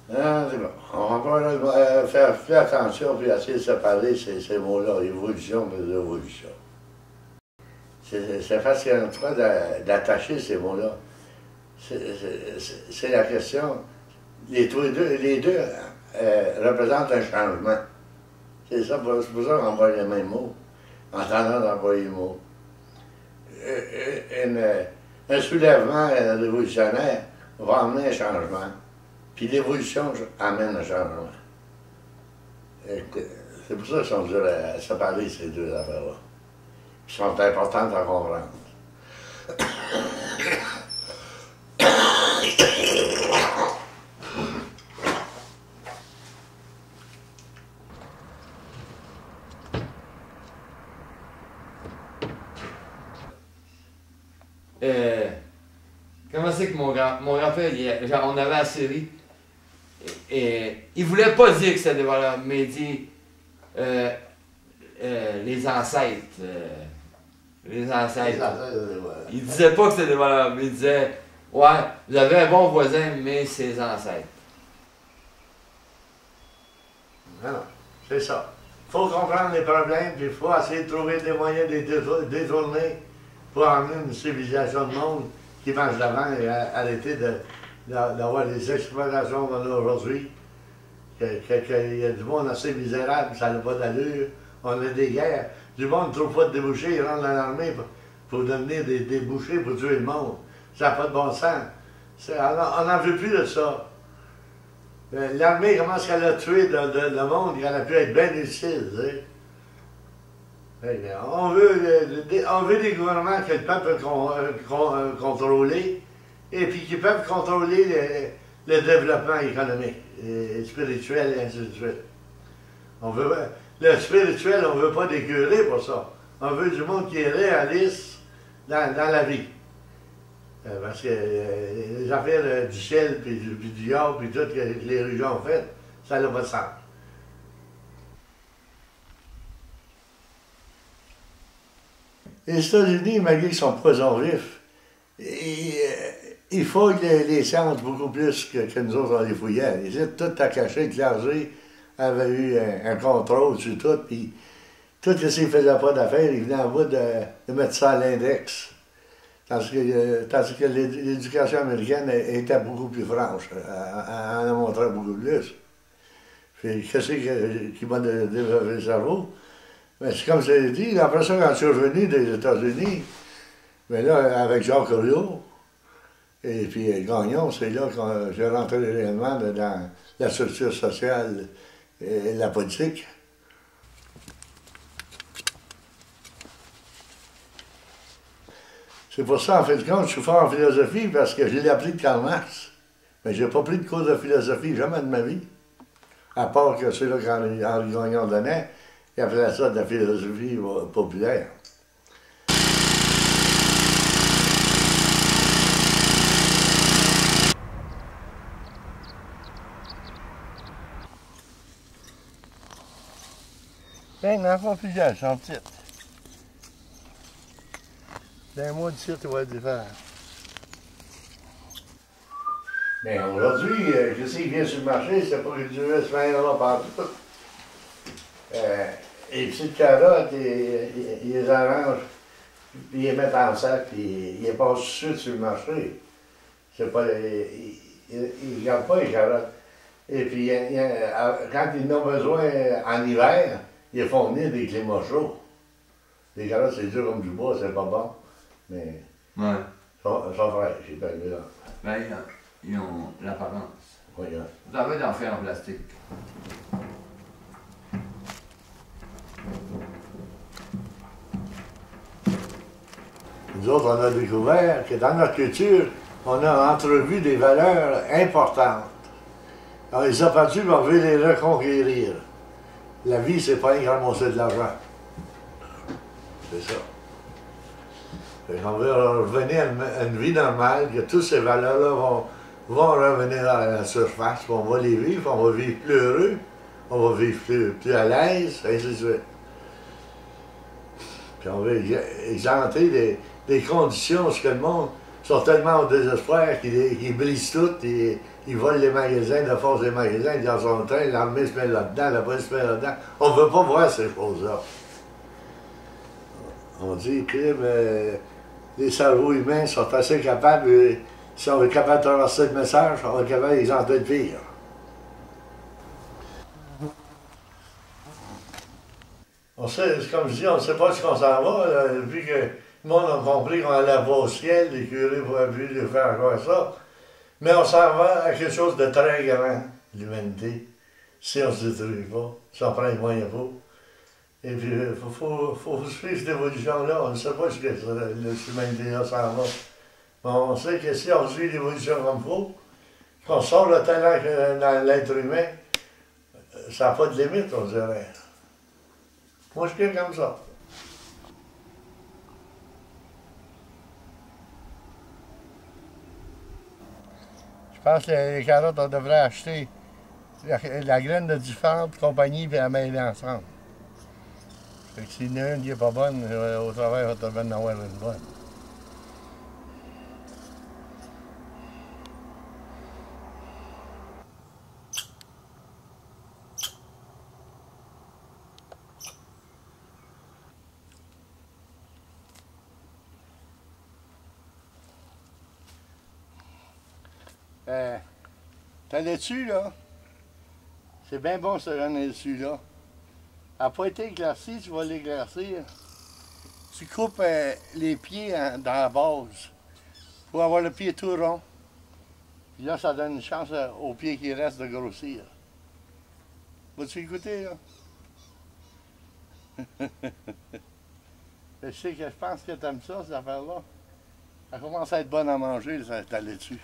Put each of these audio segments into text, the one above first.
Non, c'est bon. On va faire plus attention puis essayer de séparer ces mots-là, évolution et révolution. C'est facile en tout cas d'attacher ces mots-là. C'est la question. Les deux représentent un changement. C'est pour ça qu'on emploie les mêmes mots, en tentant d'employer les mots. Un soulèvement révolutionnaire va amener un changement. Puis l'évolution amène un changement. C'est pour ça qu'ils sont durs à séparer ces deux affaires-là. Qui sont importantes à comprendre. Comment c'est que mon grand-père, on avait la série, et il voulait pas dire que c'était des valeurs, mais il dit les ancêtres. Les ancêtres. Il disait pas que c'était des valeurs, mais il disait ouais, vous avez un bon voisin, mais ses ancêtres. Non, c'est ça. Il faut comprendre les problèmes, puis il faut essayer de trouver des moyens de les détourner pour amener une civilisation de monde qui marche d'avant et arrêter d'avoir des exploitations qu'on a aujourd'hui. Il y a du monde assez misérable, ça n'a pas d'allure. On a des guerres. Du monde ne trouve pas de débouchés, ils rentrent dans l'armée pour devenir des bouchers pour tuer le monde. Ça n'a pas de bon sens. On n'en veut plus de ça. L'armée, comment est-ce qu'elle a tué le monde, elle a pu être bien utile, tu sais. On veut des gouvernements que le peuple peut contrôler et puis qui peuvent contrôler le développement économique, et spirituel et ainsi de suite. Le spirituel, on ne veut pas d'écurer pour ça. On veut du monde qui est réaliste dans la vie. Parce que les affaires du ciel, puis du diable, puis tout que les religions ont fait, ça n'a pas de sens. Les États-Unis, malgré qu'ils sont poison vifs, ils fouillent les sciences beaucoup plus que nous autres, on les fouillait. Ils étaient tout à cacher, le clergé avait eu un contrôle sur tout, puis tout ce qu'ils ne faisaient pas d'affaires, ils venaient en bout de mettre ça à l'index. Tandis que l'éducation américaine était beaucoup plus franche, elle en montrait beaucoup plus. Qu'est-ce qui m'a développé le cerveau? Mais c'est comme je l'ai dit, après ça, quand je suis revenu des États-Unis, mais là, avec Jacques Oriot et puis Gagnon, c'est là que j'ai rentré réellement dans la structure sociale et la politique. C'est pour ça, en fin de compte, je suis fort en philosophie parce que je l'ai appris de Karl Marx. Mais je n'ai pas pris de cours de philosophie jamais de ma vie. À part que c'est là qu'Henri Gagnon donnait, il appelait ça de la philosophie populaire. Ben, n'en font plusieurs, elles sont petites. D'un mois d'ici, tu vas être différent. Mais aujourd'hui, je sais qu'il vient sur le marché, c'est pas que du reste là partout. Les petites carottes, ils les arrangent, puis ils les mettent en sac, puis ils les passent tout de suite sur le marché. C'est pas, ils ne gardent pas les carottes. Et puis, quand ils en ont besoin en hiver, ils font venir des climats chauds. Les carottes, c'est dur comme du bois, c'est pas bon. Mais ouais. Sont fraîches, j'ai pas vu là. Ben, ils ont l'apparence. Oui, hein. Vous avez d'en faire en plastique. Nous autres, on a découvert que dans notre culture, on a entrevu des valeurs importantes. Alors, les abattus, on veut les reconquérir. La vie, c'est pas un ramasser de l'argent. C'est ça. On veut revenir à une vie normale, que toutes ces valeurs-là vont revenir à la surface, puis on va les vivre, on va vivre plus heureux, on va vivre plus à l'aise, et ainsi de suite. Puis on veut exempter des conditions où le monde sont tellement au désespoir qu'ils brisent tout, et ils volent les magasins, de force des magasins, ils dans son train, l'armée se met là-dedans, la police se met là-dedans. On ne veut pas voir ces choses-là. On dit que les cerveaux humains sont assez capables, si on est capable de traverser le message, on est capable d'exempter le pire. On sait, comme je dis, on ne sait pas ce qu'on s'en va, là, vu que le monde a compris qu'on allait pas au ciel, les curés pourraient plus de faire encore ça. Mais on s'en va à quelque chose de très grand, l'humanité, si on ne se détruit pas, si on prend les moyens pour. Et puis, il faut suivre cette évolution-là. On ne sait pas ce que l'humanité-là s'en va. Mais on sait que si on suit l'évolution comme il faut, qu'on sort le talent dans l'être humain, ça n'a pas de limite, on dirait. Moi, je suis comme ça. Je pense que les carottes, on devrait acheter la graine de différentes compagnies et la mêler ensemble. Fait que s'il y en a une qui n'est pas bonne, au travail, on va en avoir une bonne. T'as laitue, là, c'est bien bon ce grain de laitue-là. Elle n'a pas été éclaircie, tu vas l'éclaircir. Tu coupes les pieds dans la base pour avoir le pied tout rond. Puis là, ça donne une chance aux pieds qui restent de grossir. Vas-tu écouter, là? Je pense que t'aimes ça, cette affaire-là. Elle commence à être bonne à manger, ta laitue.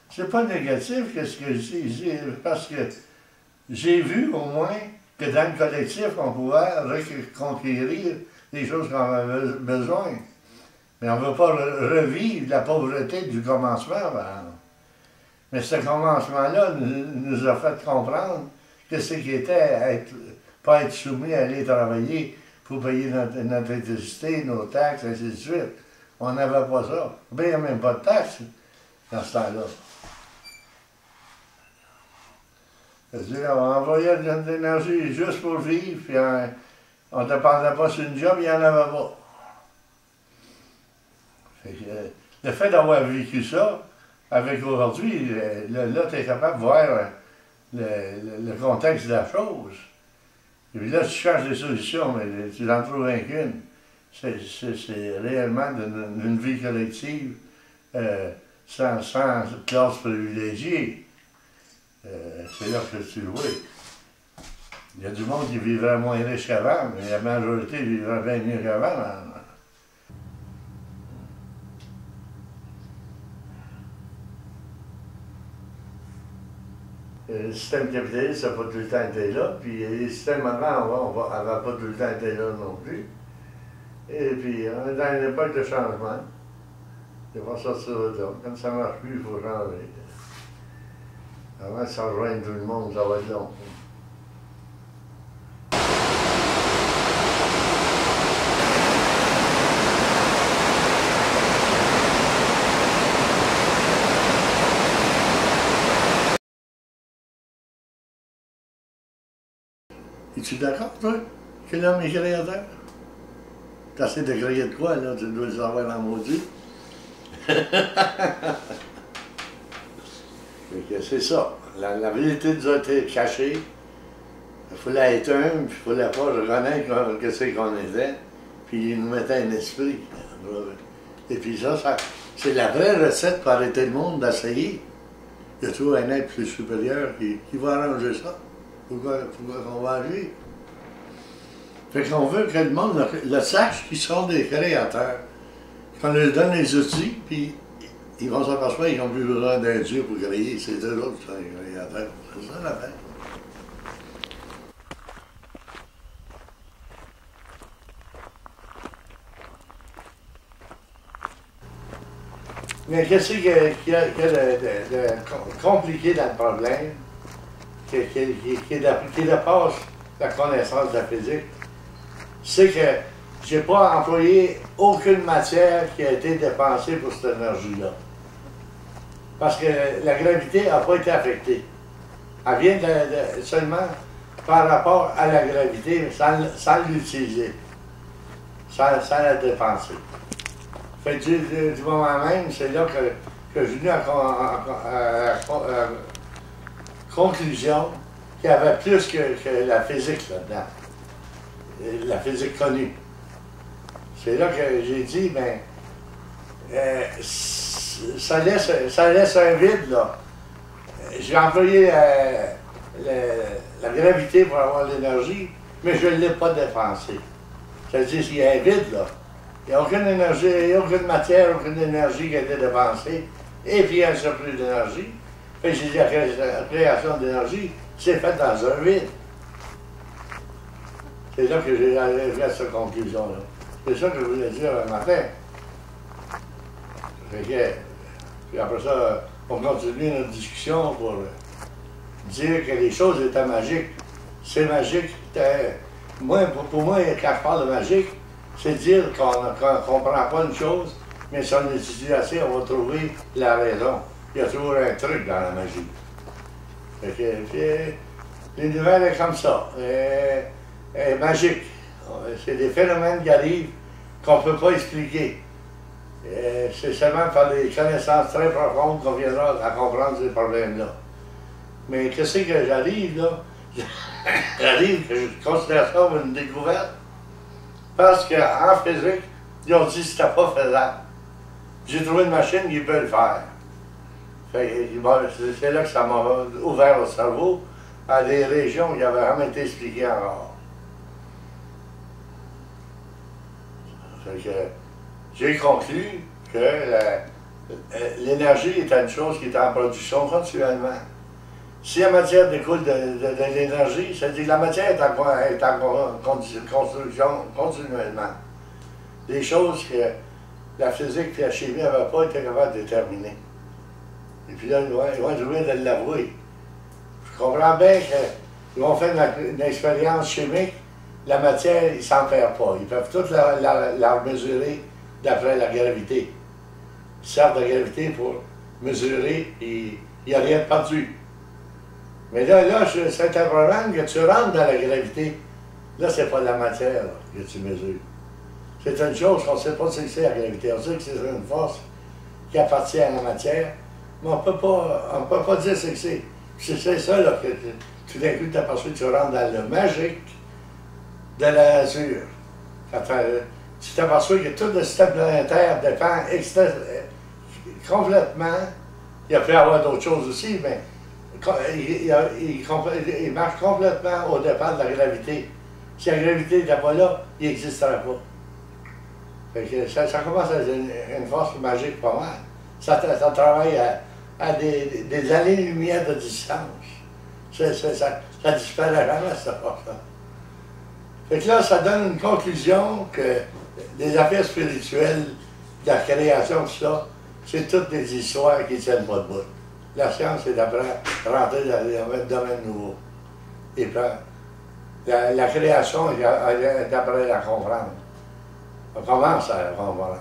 C'est pas négatif qu'est-ce que je dis, parce que j'ai vu au moins que dans le collectif, on pouvait reconquérir les choses qu'on avait besoin. Mais on ne veut pas revivre la pauvreté du commencement. Mais ce commencement-là nous a fait comprendre que ce qui était pas être soumis à aller travailler pour payer notre électricité, nos taxes, ainsi de suite. On n'avait pas ça. Il n'y a même pas de taxes dans ce temps-là. On envoyait de l'énergie juste pour vivre, puis on ne dépendait pas sur une job, il n'y en avait pas. Le fait d'avoir vécu ça, avec aujourd'hui, là, tu es capable de voir le contexte de la chose. Et puis là, tu cherches des solutions, mais tu n'en trouves qu'une. C'est réellement d'une vie collective sans classe privilégiée. C'est là que tu le vois. Il y a du monde qui vivrait moins riche qu'avant, mais la majorité vivrait bien mieux qu'avant. Le système capitaliste n'a pas tout le temps été là, puis les systèmes avant n'avaient pas tout le temps été là non plus. Et puis, on est dans une époque de changement. Il faut sortir de là. Quand ça ne marche plus, il faut changer. Avant de s'en rejoindre tout le monde, ça va être long. Es-tu d'accord, toi, que l'homme est créateur? T'essaies de créer de quoi, là? Tu dois le savoir en maudit. C'est ça. La vérité nous a été cachée. Il fallait être humble, puis il fallait pas reconnaître que c'est qu'on était. Puis il nous mettait un esprit. Et puis ça c'est la vraie recette pour arrêter le monde d'essayer. Il y a toujours un être plus supérieur qui va arranger ça. Pourquoi on va agir? Fait qu'on veut que le monde le sache qu'ils sont des créateurs. Qu'on leur donne les outils, puis ils vont s'apercevoir qu'ils n'ont plus besoin d'un Dieu pour créer. C'est eux autres qui sont les créateurs. C'est ça l'affaire. Mais qu'est-ce qu'il y a de compliqué dans le problème, qui dépasse la connaissance de la physique? C'est que je n'ai pas employé aucune matière qui a été dépensée pour cette énergie-là. Parce que la gravité n'a pas été affectée. Elle vient seulement par rapport à la gravité, sans l'utiliser, sans la dépenser. Fait du moment même, c'est là que je suis venu à la conclusion qu'il y avait plus que la physique là-dedans, la physique connue. C'est là que j'ai dit, ben, ça laisse un vide, là. J'ai employé la gravité pour avoir l'énergie, mais je ne l'ai pas dépensée. C'est-à-dire qu'il y a un vide, là. Il n'y a aucune énergie, il n'y a aucune matière, aucune énergie qui a été dépensée, et puis il y a un surplus d'énergie. Fait que j'ai dit, la création d'énergie, c'est fait dans un vide. C'est là que j'ai arrivé à cette conclusion-là. C'est ça que je voulais dire un matin. Fait que, puis après ça, on continue notre discussion pour dire que les choses étaient magiques. C'est magique. Pour moi, quand je parle de magique, c'est dire qu'on ne comprend pas une chose, mais si on étudie assez, on va trouver la raison. Il y a toujours un truc dans la magie. Fait que, l'univers est comme ça, est magique. C'est des phénomènes qui arrivent qu'on ne peut pas expliquer. C'est seulement par des connaissances très profondes qu'on viendra à comprendre ces problèmes-là. Mais qu'est-ce que j'arrive là? J'arrive que je considère ça comme une découverte. Parce qu'en physique, ils ont dit que c'était pas faisable. J'ai trouvé une machine qui peut le faire. C'est là que ça m'a ouvert le cerveau à des régions qui n'avaient jamais été expliquées encore. J'ai conclu que l'énergie était une chose qui était en production continuellement. Si la matière découle de l'énergie, c'est-à-dire que la matière est en construction continuellement. Des choses que la physique et la chimie n'avaient pas été capables de déterminer. Et puis là, ils vont être obligés de l'avouer. Je comprends bien qu'ils vont faire une expérience chimique, la matière, ils ne s'en perdent pas. Ils peuvent toute la mesurer d'après la gravité. Ils servent de la gravité pour mesurer et il n'y a rien de perdu. Mais là c'est un problème que tu rentres dans la gravité. Là, c'est pas de la matière là, que tu mesures. C'est une chose qu'on ne sait pas ce que c'est la gravité. On sait que c'est une force qui appartient à la matière, mais on ne peut pas dire ce que c'est. C'est ça là, que tout d'un coup, tu t'aperçois que tu rentres dans le magique de la nature. Tu t'aperçois que tout le système planétaire dépend complètement. Il a pu y avoir d'autres choses aussi, mais il marche complètement au dépend de la gravité. Si la gravité n'était pas là, il n'existerait pas. Fait que ça commence à être une force magique pas mal. Ça travaille à des années-lumière de distance. Ça disparaît jamais, cette force-là. Fait que là, ça donne une conclusion que les affaires spirituelles, de la création, tout ça, c'est toutes des histoires qui ne tiennent pas debout. La science, c'est d'après rentrer dans un domaine nouveau. Et puis, la création, d'après la comprendre. On commence à la comprendre.